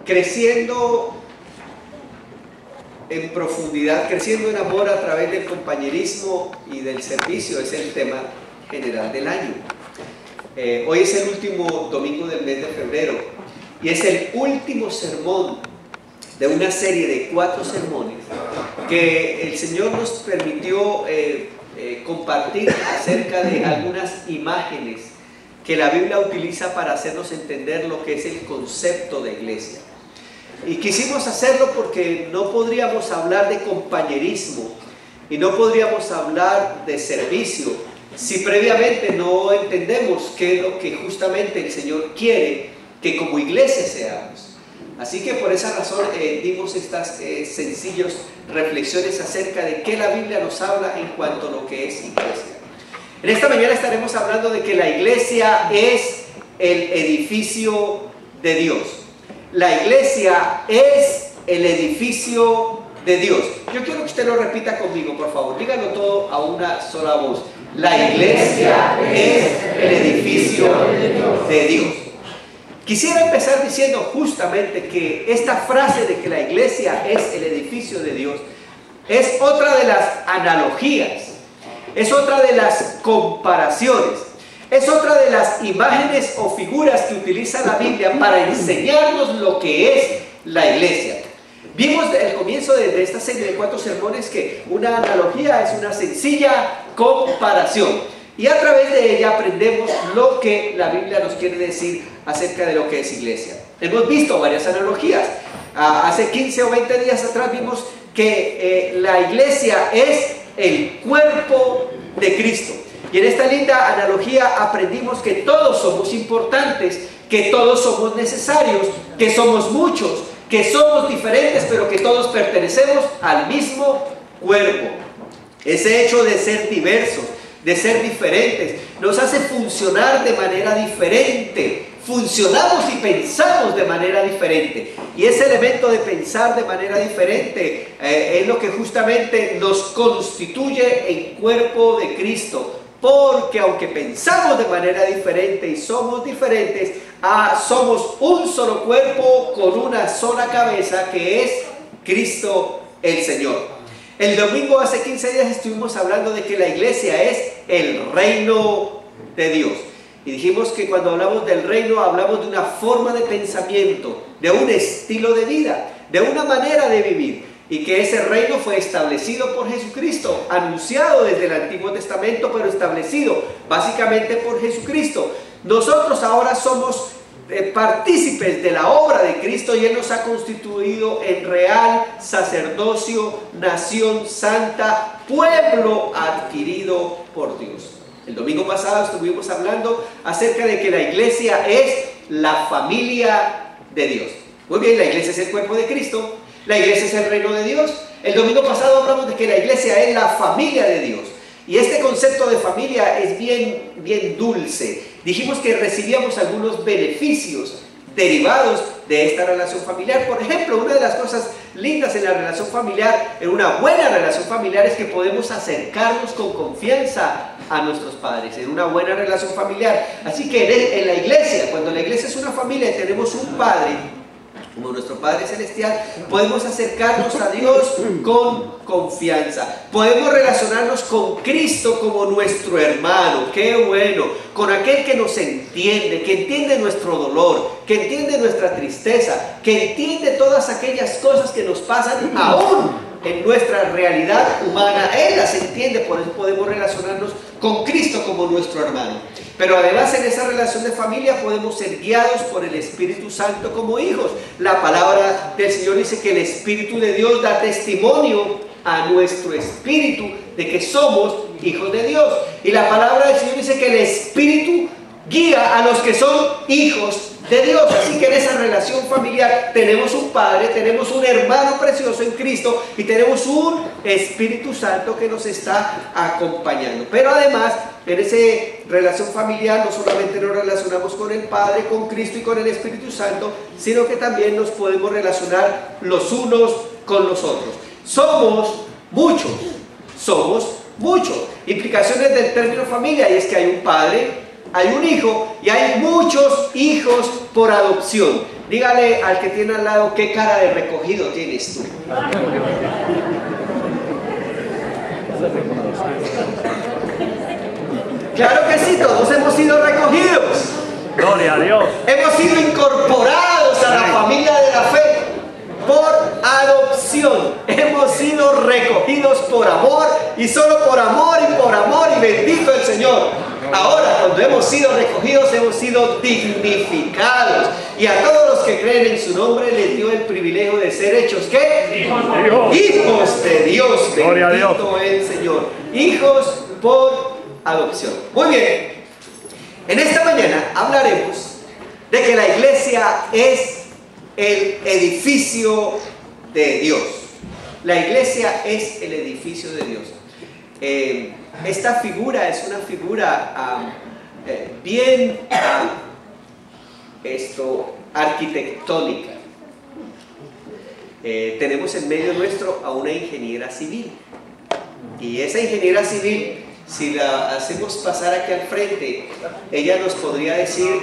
creciendo en profundidad, creciendo en amor a través del compañerismo y del servicio es el tema general del año. Hoy es el último domingo del mes de febrero y es el último sermón de una serie de 4 sermones que el Señor nos permitió compartir acerca de algunas imágenes que la Biblia utiliza para hacernos entender lo que es el concepto de iglesia. Y quisimos hacerlo porque no podríamos hablar de compañerismo y no podríamos hablar de servicio si previamente no entendemos qué es lo que justamente el Señor quiere que como iglesia seamos. Así que por esa razón dimos estas sencillas reflexiones acerca de qué la Biblia nos habla en cuanto a lo que es iglesia. En esta mañana estaremos hablando de que la iglesia es el edificio de Dios. La iglesia es el edificio de Dios. Yo quiero que usted lo repita conmigo, por favor. Díganlo todo a una sola voz. La iglesia es el edificio de Dios. Quisiera empezar diciendo justamente que esta frase de que la iglesia es el edificio de Dios es otra de las analogías, es otra de las comparaciones, es otra de las imágenes o figuras que utiliza la Biblia para enseñarnos lo que es la iglesia. Vimos al comienzo de esta serie de 4 sermones que una analogía es una sencilla comparación. Y a través de ella aprendemos lo que la Biblia nos quiere decir acerca de lo que es iglesia. Hemos visto varias analogías. Hace 15 o 20 días atrás vimos que la iglesia es el cuerpo de Cristo. Y en esta linda analogía aprendimos que todos somos importantes, que todos somos necesarios, que somos muchos, que somos diferentes, pero que todos pertenecemos al mismo cuerpo. Ese hecho de ser diversos, de ser diferentes, nos hace funcionar de manera diferente. Funcionamos y pensamos de manera diferente. Y ese elemento de pensar de manera diferente es lo que justamente nos constituye en cuerpo de Cristo. Porque aunque pensamos de manera diferente y somos diferentes, somos un solo cuerpo con una sola cabeza que es Cristo el Señor. El domingo hace 15 días estuvimos hablando de que la iglesia es el reino de Dios. Y dijimos que cuando hablamos del reino hablamos de una forma de pensamiento, de un estilo de vida, de una manera de vivir. Y que ese reino fue establecido por Jesucristo, anunciado desde el Antiguo Testamento, pero establecido básicamente por Jesucristo. Nosotros ahora somos partícipes de la obra de Cristo y Él nos ha constituido en real sacerdocio, nación santa, pueblo adquirido por Dios. El domingo pasado estuvimos hablando acerca de que la iglesia es la familia de Dios. Muy bien, la iglesia es el cuerpo de Cristo, la iglesia es el reino de Dios. El domingo pasado hablamos de que la iglesia es la familia de Dios. Y este concepto de familia es bien dulce. Dijimos que recibíamos algunos beneficios derivados de esta relación familiar. Por ejemplo, una de las cosas lindas en la relación familiar, en una buena relación familiar, es que podemos acercarnos con confianza a nuestros padres, en una buena relación familiar. Así que en la iglesia, cuando la iglesia es una familia y tenemos un padre, como nuestro Padre Celestial, podemos acercarnos a Dios con confianza. Podemos relacionarnos con Cristo como nuestro hermano, qué bueno, con aquel que nos entiende, que entiende nuestro dolor, que entiende nuestra tristeza, que entiende todas aquellas cosas que nos pasan aún en nuestra realidad humana. Él las entiende, por eso podemos relacionarnos con Cristo como nuestro hermano. Pero además en esa relación de familia podemos ser guiados por el Espíritu Santo como hijos. La palabra del Señor dice que el Espíritu de Dios da testimonio a nuestro espíritu de que somos hijos de Dios. Y la palabra del Señor dice que el Espíritu guía a los que son hijos de Dios. Así que en esa relación familiar tenemos un Padre, tenemos un hermano precioso en Cristo y tenemos un Espíritu Santo que nos está acompañando. Pero además, en esa relación familiar no solamente nos relacionamos con el Padre, con Cristo y con el Espíritu Santo, sino que también nos podemos relacionar los unos con los otros. Somos muchos, implicaciones del término familia, y es que hay un padre, hay un hijo y hay muchos hijos por adopción. Dígale al que tiene al lado, ¿qué cara de recogido tienes tú? Claro que sí, todos hemos sido recogidos. Gloria a Dios. Hemos sido incorporados a la familia de la fe por adopción. Hemos sido recogidos por amor y solo por amor y bendito el Señor. Ahora, cuando hemos sido recogidos, hemos sido dignificados. Y a todos los que creen en su nombre les dio el privilegio de ser hechos, ¿qué? Hijos de Dios. Gloria a Dios. Bendito el Señor. Hijos por adopción. Muy bien. En esta mañana hablaremos de que la iglesia es el edificio de Dios. La iglesia es el edificio de Dios. Esta figura es una figura bien arquitectónica. Tenemos en medio nuestro a una ingeniera civil. Y esa ingeniera civil, si la hacemos pasar aquí al frente, ella nos podría decir,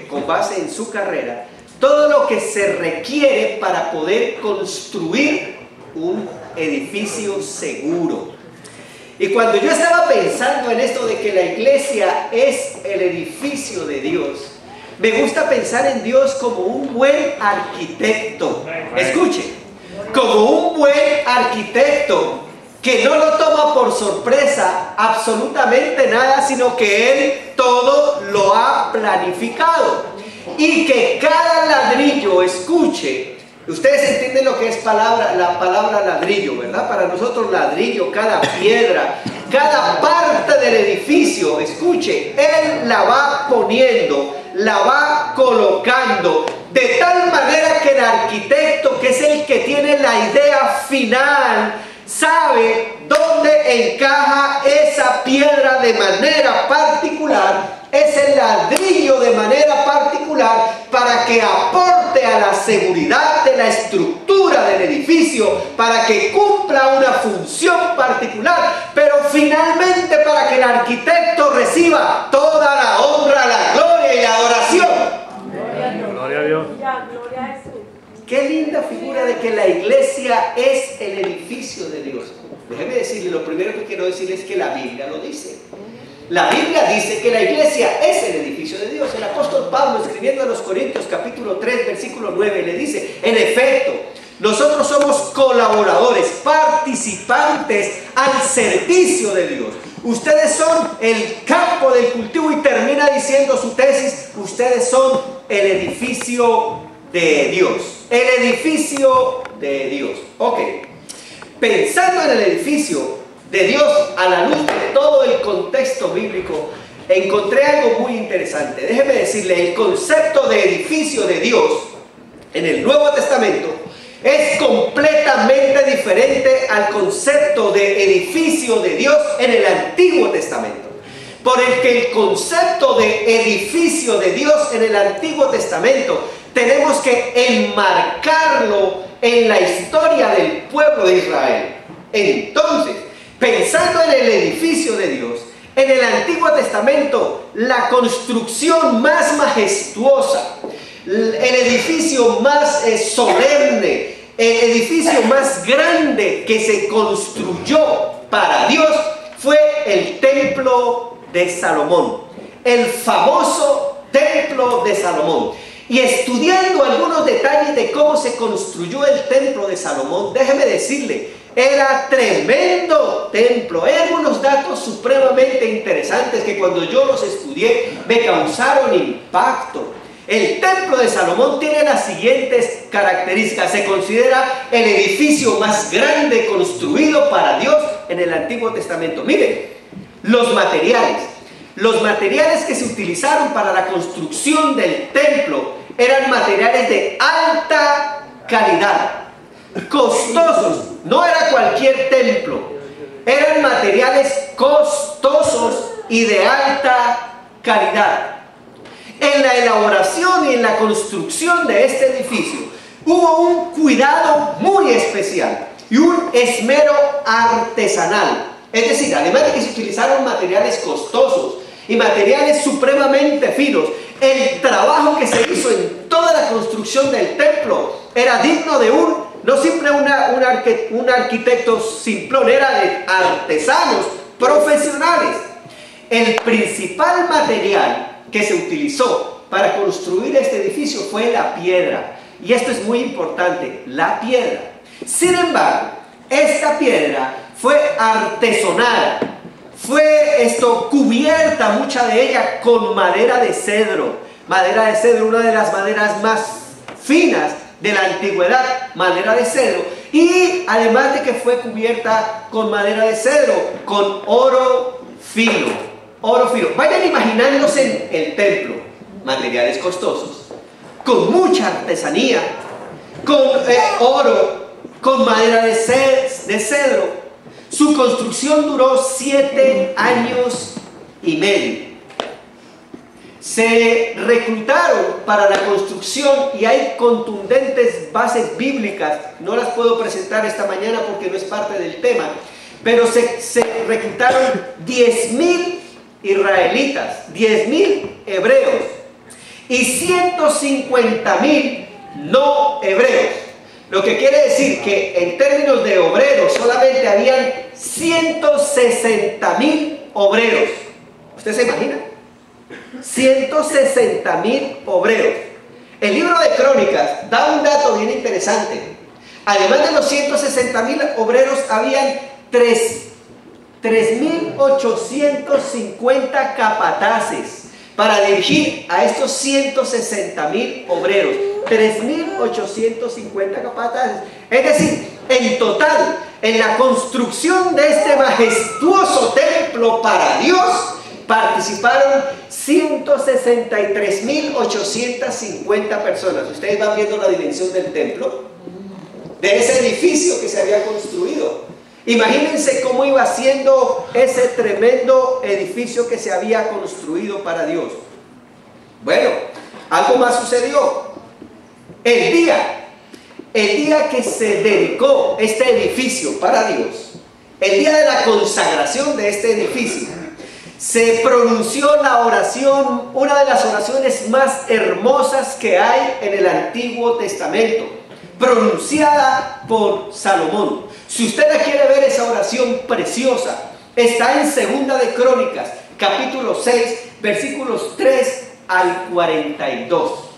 con base en su carrera, todo lo que se requiere para poder construir un edificio seguro. Y cuando yo estaba pensando en esto de que la iglesia es el edificio de Dios, me gusta pensar en Dios como un buen arquitecto. Escuche, como un buen arquitecto que no lo toma por sorpresa absolutamente nada, sino que Él todo lo ha planificado. Y que cada ladrillo, escuche, ustedes entienden lo que es la palabra ladrillo, ¿verdad? Para nosotros ladrillo, cada piedra, cada parte del edificio, escuche, Él la va poniendo, la va colocando, de tal manera que el arquitecto, que es el que tiene la idea final, sabe dónde encaja esa piedra de manera particular, ese ladrillo de manera particular, para que aporte a la seguridad de la estructura del edificio, para que cumpla una función particular, pero finalmente para que el arquitecto reciba toda la honra, la gloria y la adoración. Gloria a Dios. Qué linda figura de que la iglesia es el edificio de Dios. Déjeme decirle, lo primero que quiero decirle es que la Biblia lo dice. La Biblia dice que la iglesia es el edificio de Dios. El apóstol Pablo, escribiendo a los Corintios capítulo 3, versículo 9, le dice, en efecto, nosotros somos colaboradores, participantes al servicio de Dios. Ustedes son el campo del cultivo, y termina diciendo su tesis, ustedes son el edificio de Dios. El edificio de Dios. Ok. Pensando en el edificio de Dios a la luz de todo el contexto bíblico, encontré algo muy interesante. Déjeme decirle, el concepto de edificio de Dios en el Nuevo Testamento es completamente diferente al concepto de edificio de Dios en el Antiguo Testamento. Por el que el concepto de edificio de Dios en el Antiguo Testamento tenemos que enmarcarlo en la historia del pueblo de Israel. Entonces, pensando en el edificio de Dios, en el Antiguo Testamento, la construcción más majestuosa, el edificio más solemne, el edificio más grande que se construyó para Dios fue el templo de Salomón, el famoso templo de Salomón. Y estudiando algunos detalles de cómo se construyó el templo de Salomón, déjeme decirle, era tremendo templo. Hay algunos datos supremamente interesantes que cuando yo los estudié me causaron impacto. El templo de Salomón tiene las siguientes características. Se considera el edificio más grande construido para Dios en el Antiguo Testamento. Miren, los materiales que se utilizaron para la construcción del templo eran materiales de alta calidad, costosos. No era cualquier templo, eran materiales costosos y de alta calidad. En la elaboración y en la construcción de este edificio hubo un cuidado muy especial y un esmero artesanal. Es decir, además de que se utilizaron materiales costosos y materiales supremamente finos, El trabajo que se hizo en toda la construcción del templo era digno de no siempre un arquitecto simplón, era de artesanos profesionales. El principal material que se utilizó para construir este edificio fue la piedra. Y esto es muy importante, la piedra. Sin embargo, esta piedra fue artesonada, fue cubierta, mucha de ella, con madera de cedro. Madera de cedro, una de las maderas más finas de la antigüedad, madera de cedro. Y además de que fue cubierta con madera de cedro, con oro fino. Oro fino. Vayan imaginándose en el templo, materiales costosos, con mucha artesanía, con oro, con madera de cedro. Su construcción duró 7 años y medio. Se reclutaron para la construcción y hay contundentes bases bíblicas. No las puedo presentar esta mañana porque no es parte del tema, pero se reclutaron 10.000 israelitas, 10.000 hebreos y 150.000 no hebreos. Lo que quiere decir que en términos de obreros solamente habían 160.000 obreros. ¿Usted se imagina? 160.000 obreros. El libro de Crónicas da un dato bien interesante. Además de los 160.000 obreros, habían 3.850 capataces para dirigir a estos 160.000 obreros. 3.850 capataces. Es decir, en total, en la construcción de este majestuoso templo para Dios, participaron 163.850 personas. Ustedes van viendo la dimensión del templo, de ese edificio que se había construido. Imagínense cómo iba siendo ese tremendo edificio que se había construido para Dios. Bueno, algo más sucedió. El día que se dedicó este edificio para Dios, el día de la consagración de este edificio, se pronunció la oración, una de las oraciones más hermosas que hay en el Antiguo Testamento, pronunciada por Salomón. Si usted la quiere ver, esa oración preciosa está en Segunda de Crónicas, capítulo 6, versículos 3 al 42.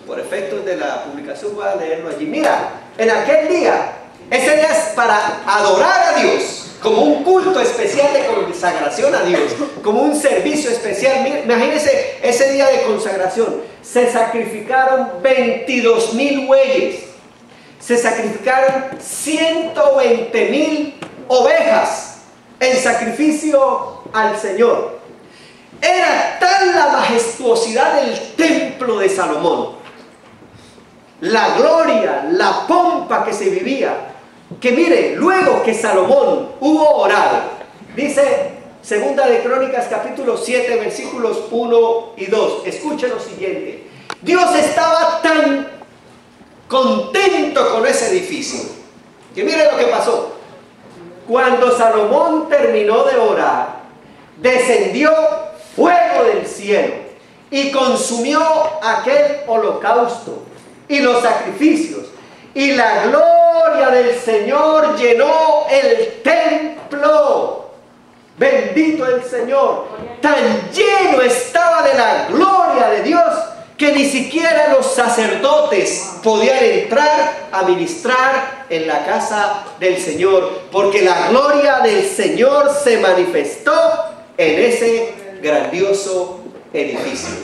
Por efectos de la publicación voy a leerlo allí. Mira, en aquel día, ese día es para adorar a Dios, como un culto especial de consagración a Dios, como un servicio especial. Imagínense ese día de consagración. Se sacrificaron 22.000 bueyes, se sacrificaron 120.000 ovejas en sacrificio al Señor. Era tal la majestuosidad del templo de Salomón, la gloria, la pompa que se vivía, que mire, luego que Salomón hubo orado, dice Segunda de Crónicas capítulo 7 versículos 1 y 2, escuche lo siguiente: Dios estaba tan contento con ese edificio, que mire lo que pasó. Cuando Salomón terminó de orar, descendió fuego del cielo y consumió aquel holocausto y los sacrificios, y la gloria del Señor llenó el templo. Bendito el Señor. Tan lleno estaba de la gloria de Dios que ni siquiera los sacerdotes podían entrar a ministrar en la casa del Señor, porque la gloria del Señor se manifestó en ese grandioso edificio.